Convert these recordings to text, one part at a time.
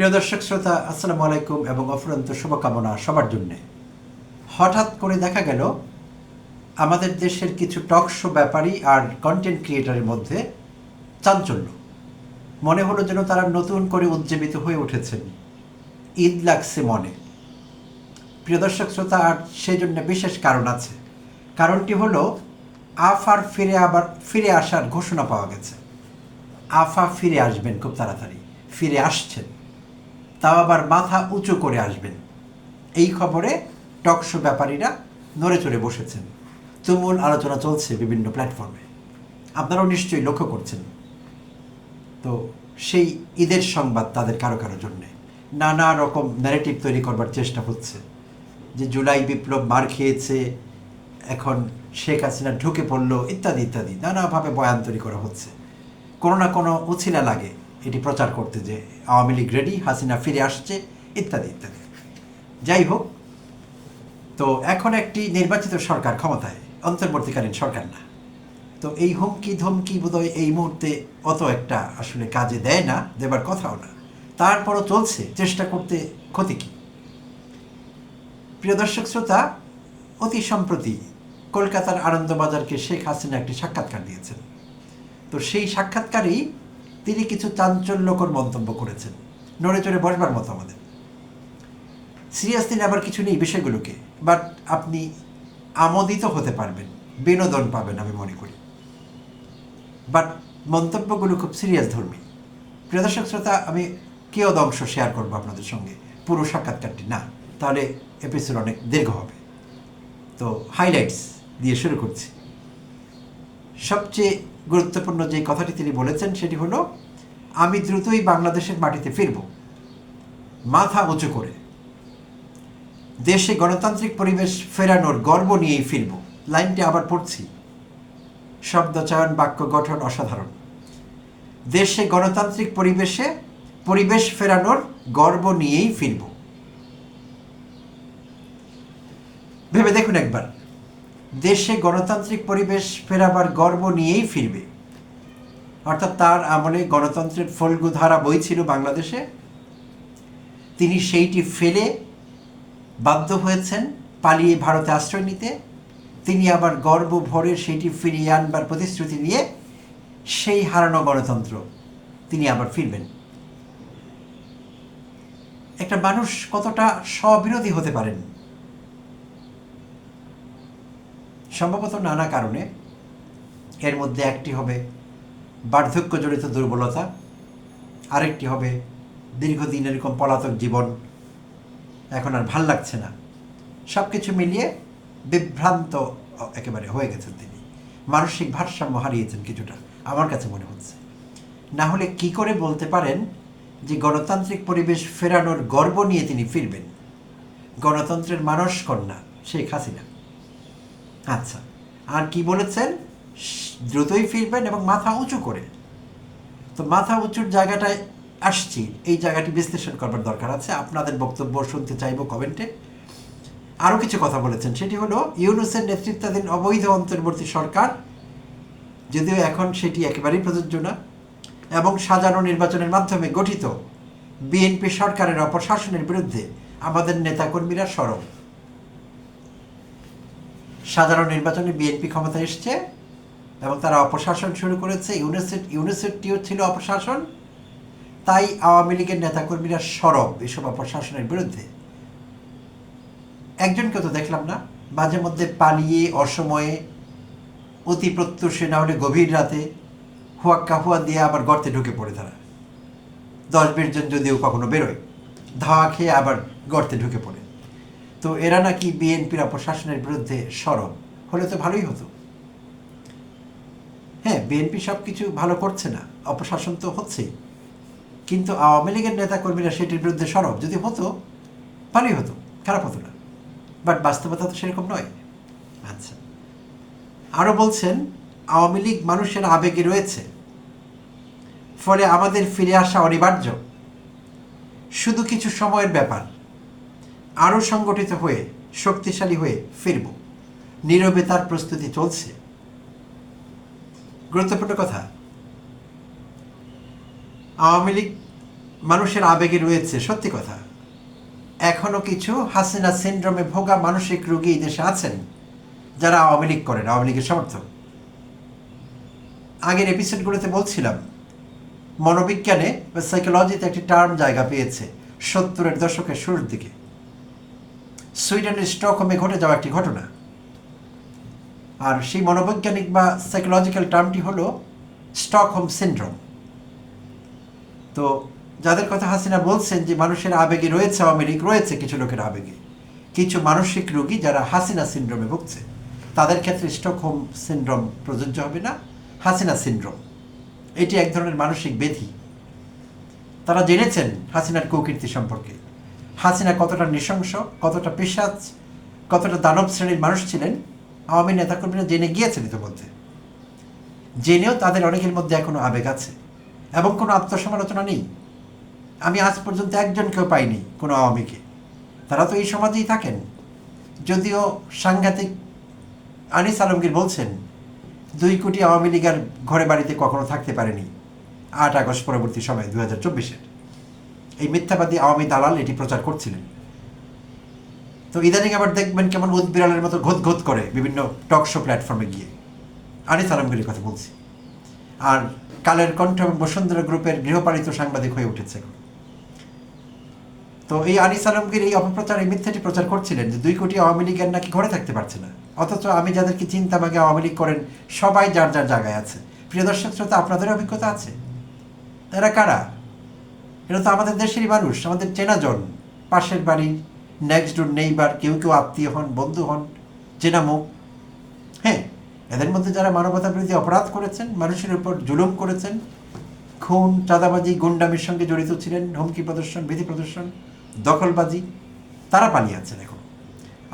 প্রিয় দর্শক শ্রোতা, আসসালামু আলাইকুম এবং অফুরন্ত শুভকামনা সবার জন্যে। হঠাৎ করে দেখা গেল আমাদের দেশের কিছু টক শো ব্যাপারী আর কন্টেন্ট ক্রিয়েটারের মধ্যে চাঞ্চল্য। মনে হলো যেন তারা নতুন করে উজ্জীবিত হয়ে উঠেছেন, ঈদ লাগছে মনে। প্রিয় দর্শক শ্রোতা, আর সেই জন্য বিশেষ কারণ আছে। কারণটি হলো আফার ফিরে আসার ঘোষণা পাওয়া গেছে। আফা ফিরে আসবেন, খুব তাড়াতাড়ি ফিরে আসছেন, তাও আবার মাথা উঁচু করে আসবেন। এই খবরে টক শো ব্যাপারীরা নড়ে চড়ে বসেছেন। তুমুল আলোচনা চলছে বিভিন্ন প্ল্যাটফর্মে, আপনারাও নিশ্চয়ই লক্ষ্য করছেন। তো সেই ঈদের সংবাদ তাদের কারো কারো জন্যে নানা রকম ন্যারেটিভ তৈরি করবার চেষ্টা হচ্ছে, যে জুলাই বিপ্লব মার খেয়েছে, এখন শেখ হাসিনা ঢুকে পড়লো, ইত্যাদি ইত্যাদি নানাভাবে বয়ান তৈরি করা হচ্ছে। কোনো না কোনো উছিলা লাগে এটি প্রচার করতে, যে আওয়ামী লীগ রেডি, হাসিনা ফিরে আসছে, ইত্যাদি ইত্যাদি। যাই হোক, তো এখন একটি নির্বাচিত সরকার ক্ষমতায়, অন্তর্বর্তীকালীন সরকার না। তো এই হুমকি ধমকি বোধহয় এই মুহূর্তে অত একটা আসলে কাজে দেয় না, দেবার কথাও না। তারপরও চলছে, চেষ্টা করতে ক্ষতি কি? প্রিয় দর্শক শ্রোতা, অতি সম্প্রতি কলকাতার আনন্দবাজারকে শেখ হাসিনা একটি সাক্ষাৎকার দিয়েছেন। তো সেই সাক্ষাৎকারেই তিনি কিছু চাঞ্চল্যকর মন্তব্য করেছেন, নড়ে চড়ে বসবার মতো আমাদের। সিরিয়াসলি নেবার কিছু নেই বিষয়গুলোকে, বাট আপনি আমোদিত হতে পারবেন, বিনোদন পাবেন আমি মনে করি। বাট মন্তব্যগুলো খুব সিরিয়াস ধর্মী। প্রিয় দর্শক শ্রোতা, আমি কেউ অংশ শেয়ার করবো আপনাদের সঙ্গে, পুরো সাক্ষাৎকারটি না, তাহলে এপিসোড অনেক দীর্ঘ হবে। তো হাইলাইটস দিয়ে শুরু করছি। সবচেয়ে গুরুত্বপূর্ণ যে কথাটি তিনি বলেছেন সেটি হলো, আমি দ্রুতই বাংলাদেশের মাটিতে ফিরব, মাথা উঁচু করে। দেশে গণতান্ত্রিক পরিবেশ ফেরানোর গর্ব নিয়েই ফিরব। লাইনটি আবার পড়ছি, শব্দচয়ন, বাক্য গঠন অসাধারণ। দেশে গণতান্ত্রিক পরিবেশ ফেরানোর গর্ব নিয়েই ফিরব। ভেবে দেখুন একবার, দেশে গণতান্ত্রিক পরিবেশ ফেরাবার গর্ব নিয়েই ফিরবে, অর্থাৎ তার আমলে গণতন্ত্রের ফল্গু ধারা বইছিল বাংলাদেশে। তিনি সেইটি ফেলে বাধ্য হয়েছেন পালিয়ে ভারতে আশ্রয় নিতে। তিনি আবার গর্ব ভরে সেটি ফিরিয়ে আনবার প্রতিশ্রুতি নিয়ে সেই হারানো গণতন্ত্র তিনি আবার ফিরবেন। একটা মানুষ কতটা স্ববিরোধী হতে পারেন? সম্ভবত নানা কারণে। এর মধ্যে একটি হবে বার্ধক্যজনিত দুর্বলতা, আরেকটি হবে দীর্ঘদিন এরকম পলাতক জীবন, এখন আর ভাল লাগছে না। সব কিছু মিলিয়ে বিভ্রান্ত একেবারে হয়ে গেছেন তিনি, মানসিক ভারসাম্য হারিয়েছেন কিছুটা, আমার কাছে মনে হচ্ছে। না হলে কি করে বলতে পারেন যে গণতান্ত্রিক পরিবেশ ফেরানোর গর্ব নিয়ে তিনি ফিরবেন? গণতন্ত্রের মানস কন্যা শেখ হাসিনা। আচ্ছা, আর কি বলেছেন? দ্রুতই ফিরবেন এবং মাথা উঁচু করে। তো মাথা উঁচুর জায়গাটায় আসছি, এই জায়গাটি বিশ্লেষণ করবার দরকার আছে। আপনাদের বক্তব্য শুনতে চাইব কমেন্টে। আরও কিছু কথা বলেছেন, সেটি হলো ইউনূসের নেতৃত্বাধীন অবৈধ অন্তর্বর্তী সরকার, যদিও এখন সেটি একেবারেই প্রযোজ্য না, এবং সাজানো নির্বাচনের মাধ্যমে গঠিত বিএনপি সরকারের অপশাসনের বিরুদ্ধে আমাদের নেতাকর্মীরা সরব। সাধারণ নির্বাচনে বিএনপি ক্ষমতায় এসছে এবং তারা অপশাসন শুরু করেছে। ইউনিসেফটিও ছিল অপশাসন, তাই আওয়ামী লীগের নেতাকর্মীরা সরব এসব অপশাসনের বিরুদ্ধে। একজনকে তো দেখলাম না, মাঝে মধ্যে পালিয়ে অসময়ে, অতি প্রত্যুষে, না হলে গভীর রাতে হুয়াক্কা হুয়া দিয়ে আবার গর্তে ঢুকে পড়ে তারা। 10-20 জন যদিও কখনো বেরোয়, ধাওয়া খেয়ে আবার গর্তে ঢুকে পড়ে। তো এরা নাকি বিএনপির অপশাসনের বিরুদ্ধে সরব। হলে তো ভালোই হতো। হ্যাঁ, বিএনপি সব কিছু ভালো করছে না, অপশাসন তো হচ্ছেই, কিন্তু আওয়ামী লীগের নেতাকর্মীরা সেটির বিরুদ্ধে সরব। যদি হতো ভালোই হতো, খারাপ হতো না, বাট বাস্তবতা তো সেরকম নয়। আচ্ছা, আরও বলছেন, আওয়ামী লীগ মানুষের আবেগে রয়েছে, ফলে আমাদের ফিরে আসা অনিবার্য, শুধু কিছু সময়ের ব্যাপার। আরও সংগঠিত হয়ে, শক্তিশালী হয়ে ফিরব, নীরবে তার প্রস্তুতি চলছে। গুরুত্বপূর্ণ কথা। আওয়ামী লীগ মানুষের আবেগে রয়েছে, সত্যি কথা। এখনো কিছু হাসিনা সিনড্রোমে ভোগা মানসিক রোগী এই দেশে আছেন, যারা আওয়ামী লীগ করেন, আওয়ামী লীগের সমর্থক। আগের এপিসোডগুলোতে বলছিলাম, মনোবিজ্ঞানে বা সাইকোলজিতে একটি টার্ম জায়গা পেয়েছে 70-এর দশকের শুরুর দিকে। সুইডেনের স্টকহোমে ঘটে যাওয়া একটি ঘটনা। আর সেই মনোবৈজ্ঞানিক বা সাইকোলজিক্যাল টার্মটি হলো স্টকহোম সিনড্রোম। তো যাদের কথা হাসিনা বলছেন যে মানুষের আবেগে রয়েছে, আওয়ামী লীগ রয়েছে কিছু লোকের আবেগে, কিছু মানসিক রোগী যারা হাসিনা সিনড্রোমে ভুগছে, তাদের ক্ষেত্রে স্টকহোম সিনড্রোম প্রযোজ্য হবে না, হাসিনা সিনড্রোম। এটি এক ধরনের মানসিক ব্যাধি। তারা জেনেছেন হাসিনার কুকীর্তি সম্পর্কে, হাসিনা কতটা নৃশংস, কতটা পিশাচ, কতটা দানব শ্রেণীর মানুষ ছিলেন। আওয়ামী নেতাকর্মীরা জেনে গিয়েছেন ইতিমধ্যে। জেনেও তাদের অনেকের মধ্যে এখনো আবেগ আছে এবং কোনো আত্মসমালোচনা নেই। আমি আজ পর্যন্ত একজনকেও পাইনি কোনো আওয়ামীকে। তারা তো এই সমাজেই থাকেন। যদিও সাংঘাতিক আনিস আলমগীর বলছেন 2 কোটি আওয়ামী লীগের ঘরে বাড়িতে কখনো থাকতে পারেনি 8 আগস্ট পরবর্তী সময় 2024-এর। এই মিথ্যাবাদী আওয়ামী দালাল এটি প্রচার করছিলেন। তো ইদানিং আবার দেখবেন কেমন উদ্বিড়ালের মতো ঘোত ঘোত করে বিভিন্ন টক শো প্ল্যাটফর্মে গিয়ে। আনিস আলমগীরের কথা বলছি। আর কালের কণ্ঠ এবং বসুন্ধরা গ্রুপের গৃহপালিত সাংবাদিক হয়ে উঠেছে এখন। তো এই আনিস আলমগীর এই অপপ্রচার, এই মিথ্যাটি প্রচার করছিলেন যে 2 কোটি আওয়ামী লীগের নাকি ঘরে থাকতে পারছে না। অথচ আমি যাদেরকে চিন্তাম আগে আওয়ামী লীগ করেন, সবাই যার যার জায়গায় আছে। প্রিয় দর্শক শ্রোতা, আপনাদের অভিজ্ঞতা আছে? এরা কারা? এরা তো আমাদের দেশেরই মানুষ, আমাদের চেনাজন, পাশের বাড়ির, নেক্সট ডোর নেইবার, কেউ কেউ আত্মীয় হন, বন্ধু হন, চেনা মুখ। হ্যাঁ, এদের মধ্যে যারা মানবতা বিরোধী অপরাধ করেছেন, মানুষের উপর জুলুম করেছেন, খুন, চাঁদাবাজি, গুন্ডামির সঙ্গে জড়িত ছিলেন, হুমকি প্রদর্শন, ভীতি প্রদর্শন, দখলবাজি, তারা পালিয়ে আছেন এখন।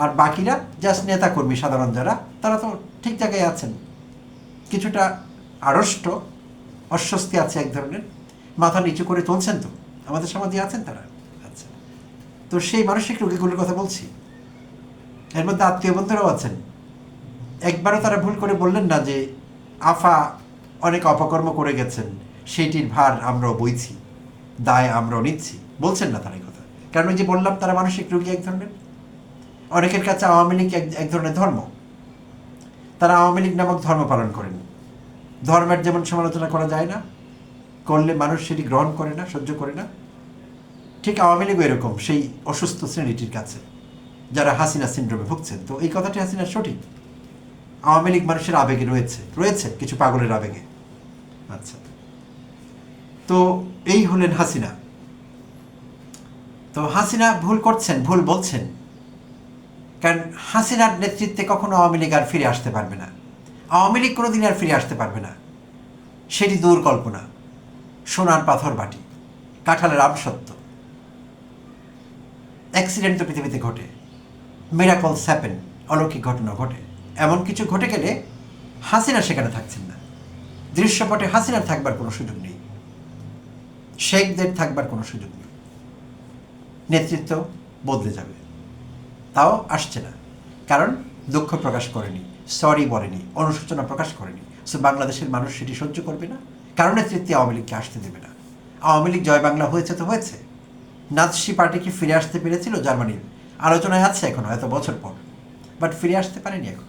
আর বাকিরা জাস্ট নেতাকর্মী সাধারণ যারা, তারা তো ঠিক জায়গায় আছেন। কিছুটা আড়ষ্ট, অস্বস্তি আছে এক ধরনের, মাথা নিচু করে চলছেন। তো আমাদের সমাজে আছেন তারা। আচ্ছা, তো সেই মানসিক রোগীগুলোর কথা বলছি। এর মধ্যে আত্মীয় বন্ধুরাও আছেন। একবারও তারা ভুল করে বললেন না যে আফা অনেক অপকর্ম করে গেছেন, সেইটির ভার আমরাও বইছি, দায় আমরাও নিচ্ছি। বলছেন না তারা এই কথা। কারণ ওই যে বললাম, তারা মানসিক রোগী এক ধরনের। অনেকের কাছে আওয়ামী লীগ এক ধরনের ধর্ম। তারা আওয়ামী লীগ নামক ধর্ম পালন করেন। ধর্মের যেমন সমালোচনা করা যায় না, করলে মানুষ সেটি গ্রহণ করে না, সহ্য করে না, ঠিক আওয়ামী লীগও এরকম সেই অসুস্থ শ্রেণীটির কাছে, যারা হাসিনা সিনড্রোমে ভুগছেন। তো এই কথাটি হাসিনার সঠিক। আওয়ামী লীগ মানুষের আবেগে রয়েছে কিছু পাগলের আবেগে। আচ্ছা, তো এই হলেন হাসিনা। তো হাসিনা ভুল করছেন, ভুল বলছেন, কারণ হাসিনার নেতৃত্বে কখনো আওয়ামী লীগ আর ফিরে আসতে পারবে না। আওয়ামী লীগ কোনোদিন আর ফিরে আসতে পারবে না, সেটি দূর কল্পনা। সোনার পাথর বাটি, কাঁঠালের আমসত্ব। অ্যাক্সিডেন্ট তো পৃথিবীতে ঘটে, মিরাকলস হ্যাপেন, অলৌকিক ঘটনা ঘটে। এমন কিছু ঘটে গেলে হাসিনা সেখানে থাকছেন না। দৃশ্যপটে হাসিনার থাকবার কোনো সুযোগ নেই, শেখদের থাকবার কোনো সুযোগ নেই। নেতৃত্ব বদলে যাবে, তাও আসছে না। কারণ দুঃখ প্রকাশ করেনি, সরি বলেনি, অনুশোচনা প্রকাশ করেনি। সো বাংলাদেশের মানুষ সেটি সহ্য করবে না, কারণ নেতৃত্বে আওয়ামী লীগকে আসতে দেবে না। আওয়ামী লীগ জয় বাংলা হয়েছে তো হয়েছে। নাৎসি পার্টি কি ফিরে আসতে পেরেছিল? জার্মানির আলোচনায় আছে এখনো, এত বছর পর, বাট ফিরে আসতে পারেনি। এখন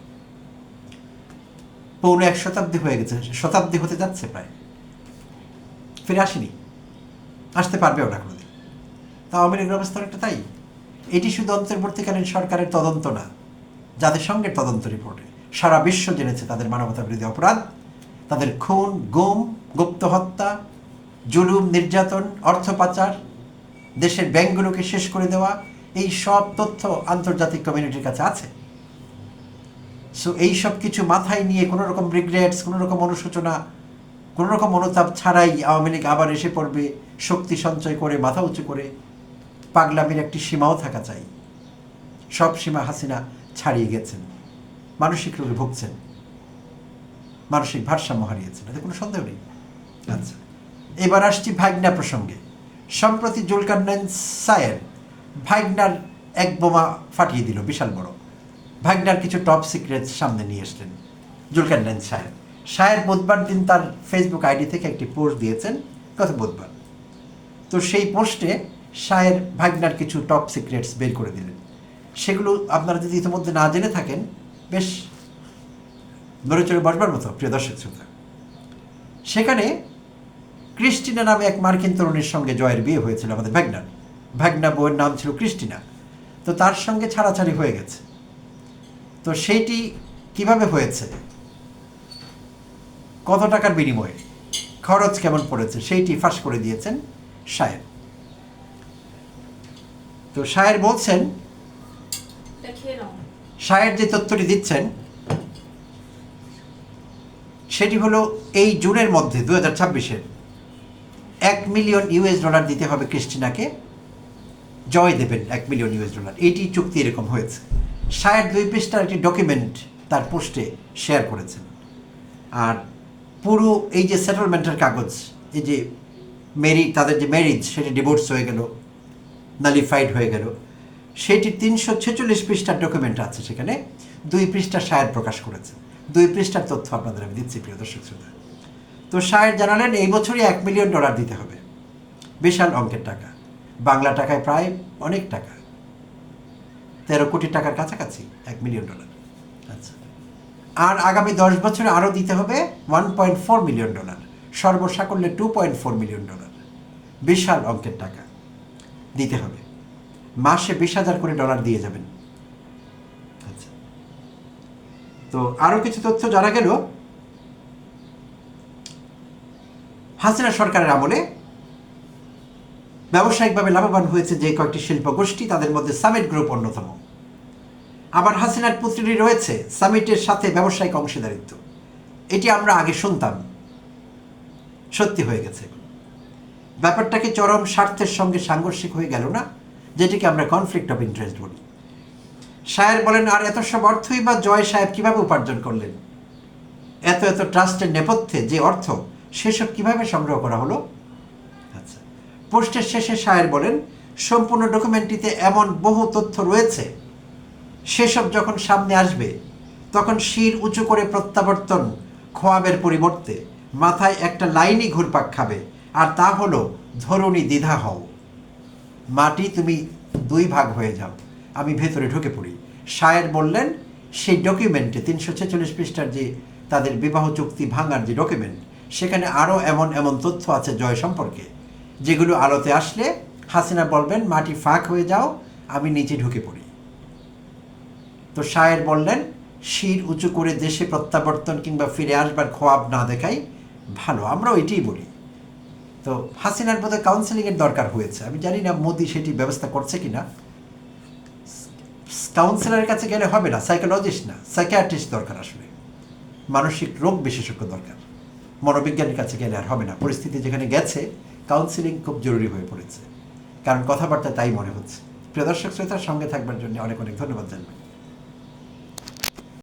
পৌনে 1 শতাব্দী হয়ে গেছে, শতাব্দী হতে যাচ্ছে প্রায়, ফিরে আসেনি, আসতে পারবেও না কোনোদিন। তা আওয়ামী লীগের অবস্থা একটা তাই। এটি শুধু অন্তর্বর্তীকালীন সরকারের তদন্ত না, জাতিসংঘের তদন্ত রিপোর্টে সারা বিশ্ব জেনেছে তাদের মানবতা বিরোধী অপরাধ, তাদের খুন, গুম, গুপ্ত হত্যা, জুলুম, নির্যাতন, অর্থ পাচার, দেশের ব্যাংকগুলোকে শেষ করে দেওয়া, এই সব তথ্য আন্তর্জাতিক কমিউনিটির কাছে আছে। সো এই সব কিছু মাথায় নিয়ে কোনো রকম রিগ্রেটস, কোনো রকম অনুশোচনা, কোনো রকম অনুতাপ ছাড়াই আওয়ামী লীগ আবার এসে পড়বে শক্তি সঞ্চয় করে, মাথা উঁচু করে। পাগলামির একটি সীমাও থাকা চাই। সব সীমা হাসিনা ছাড়িয়ে গেছেন, মানসিক রোগে ভুগছেন, মানসিক ভারসাম্য হারিয়েছেন, এতে কোনো সন্দেহ নেই। আচ্ছা, এবার আসছি ভাগনা প্রসঙ্গে। সম্প্রতি জুলকারনাইন সায়ের ভাগনার এক বোমা ফাটিয়ে দিল, বিশাল বড়। ভাগনার কিছু টপ সিক্রেট সামনে নিয়ে এসলেন জুলকারনাইন সায়ের বুধবার দিন তার ফেসবুক আইডি থেকে একটি পোস্ট দিয়েছেন, গত বুধবার। তো সেই পোস্টে শায়ের ভাগনার কিছু টপ সিক্রেটস বের করে দিলেন। সেগুলো আপনারা যদি ইতিমধ্যে না জেনে থাকেন, বেশ নড়ে চড়ে বসবার মতো, প্রিয় দর্শক শ্রোতা। সেখানে ক্রিস্টিনা নামে এক মার্কিন তরুণীর সঙ্গে জয়ের বিয়ে হয়েছিল আমাদের ভাগনার। ভাগনা বউয়ের নাম ছিল ক্রিস্টিনা। তো তার সঙ্গে ছাড়াছাড়ি হয়ে গেছে। তো সেইটি কিভাবে হয়েছে, কত টাকার বিনিময়ে, খরচ কেমন পড়েছে, সেইটি ফাঁস করে দিয়েছেন শায়ের। তো শায়ের বলছেন, শায়ের যে তথ্যটি দিচ্ছেন সেটি হলো এই জুনের মধ্যে 2026-এর $1 মিলিয়ন দিতে হবে ক্রিস্টিনাকে, জয় দেবেন $1 মিলিয়ন। এইটি চুক্তি এরকম হয়েছে। শায়ের 2 পৃষ্ঠার একটি ডকুমেন্ট তার পোস্টে শেয়ার করেছেন। আর পুরো এই যে সেটেলমেন্টের কাগজ, এই যে তাদের যে ম্যারিজ, সেটি ডিভোর্স হয়ে গেল, নালিফাইড হয়ে গেল, সেটি 346 পৃষ্ঠার ডকুমেন্ট আছে। সেখানে 2 পৃষ্ঠা শায়ের প্রকাশ করেছেন। 2 পৃষ্ঠার তথ্য আপনাদের আমি দিচ্ছি, প্রিয় দর্শক শ্রোতা। তো শায়ের জানালেন এই বছরই $1 মিলিয়ন দিতে হবে। বিশাল অঙ্কের টাকা, বাংলা টাকায় প্রায় অনেক টাকা, 13 কোটি টাকার কাছাকাছি $1 মিলিয়ন। আচ্ছা, আর আগামী 10 বছরে আরও দিতে হবে $1.4 মিলিয়ন, সর্বসাকল্যে $2.4 মিলিয়ন। বিশাল অঙ্কের টাকা দিতে হবে। মাসে 20,000 করে ডলার দিয়ে যাবেন। আচ্ছা, তো আরও কিছু তথ্য জানা গেল, হাসিনা সরকারের আমলে ব্যবসায়িকভাবে লাভবান হয়েছে যে কয়েকটি শিল্প গোষ্ঠী, তাদের মধ্যে সামিট গ্রুপ অন্যতম। আবার হাসিনার পুত্রী রয়েছে সামিটের সাথে ব্যবসায়িক অংশীদারিত্ব। এটি আমরা আগে শুনতাম, সত্যি হয়ে গেছে। ব্যাপারটাকে চরম স্বার্থের সঙ্গে সাংঘর্ষিক হয়ে গেল না, যেটিকে আমরা কনফ্লিক্ট অফ ইন্টারেস্ট বলি। শায়ের বলেন, আর এত সব অর্থই বা জয় সাহেব কিভাবে উপার্জন করলেন? এত এত ট্রাস্টের নেপথ্যে যে অর্থ, সেসব কিভাবে সংগ্রহ করা হলো? আচ্ছা, পোস্টের শেষে শায়ের বলেন, সম্পূর্ণ ডকুমেন্টটিতে এমন বহু তথ্য রয়েছে, সেসব যখন সামনে আসবে তখন শির উঁচু করে প্রত্যাবর্তন খোয়াবের পরিবর্তে মাথায় একটা লাইনই ঘুরপাক খাবে, আর তা হলো ধরুনি দ্বিধা হও, মাটি তুমি 2 ভাগ হয়ে যাও, আমি ভেতরে ঢুকে পড়ি। শায়ের বললেন, সেই ডকুমেন্টে 346 পৃষ্ঠার যে তাদের বিবাহ চুক্তি ভাঙার যে ডকুমেন্ট, সেখানে আরও এমন এমন তথ্য আছে জয় সম্পর্কে, যেগুলো আলোতে আসলে হাসিনা বলবেন, মাটি ফাঁক হয়ে যাও, আমি নিচে ঢুকে পড়ি। তো শায়ের বললেন, শির উঁচু করে দেশে প্রত্যাবর্তন কিংবা ফিরে আসবার খোয়াব না দেখাই ভালো, আমরাও এটাই বলি। তো হাসিনার বোধহয় কাউন্সেলিংয়ের দরকার হয়েছে, আমি জানি না মোদি সেটি ব্যবস্থা করছে কিনা। কাউন্সিলরের কাছে গেলে হবে না, সাইকোলজিস্ট না, সাইকিয়াট্রিস্ট দরকার। আসলে মানসিক রোগ বিশেষজ্ঞ দরকার। মনোবিজ্ঞানীর কাছে গেলে আর হবে না। পরিস্থিতি যেখানে গেছে, কাউন্সিলিং খুব জরুরি হয়ে পড়েছে, কারণ কথাবার্তা তাই মনে হচ্ছে। প্রিয় দর্শক শ্রোতার সঙ্গে থাকবার জন্য অনেক অনেক ধন্যবাদ জানাই।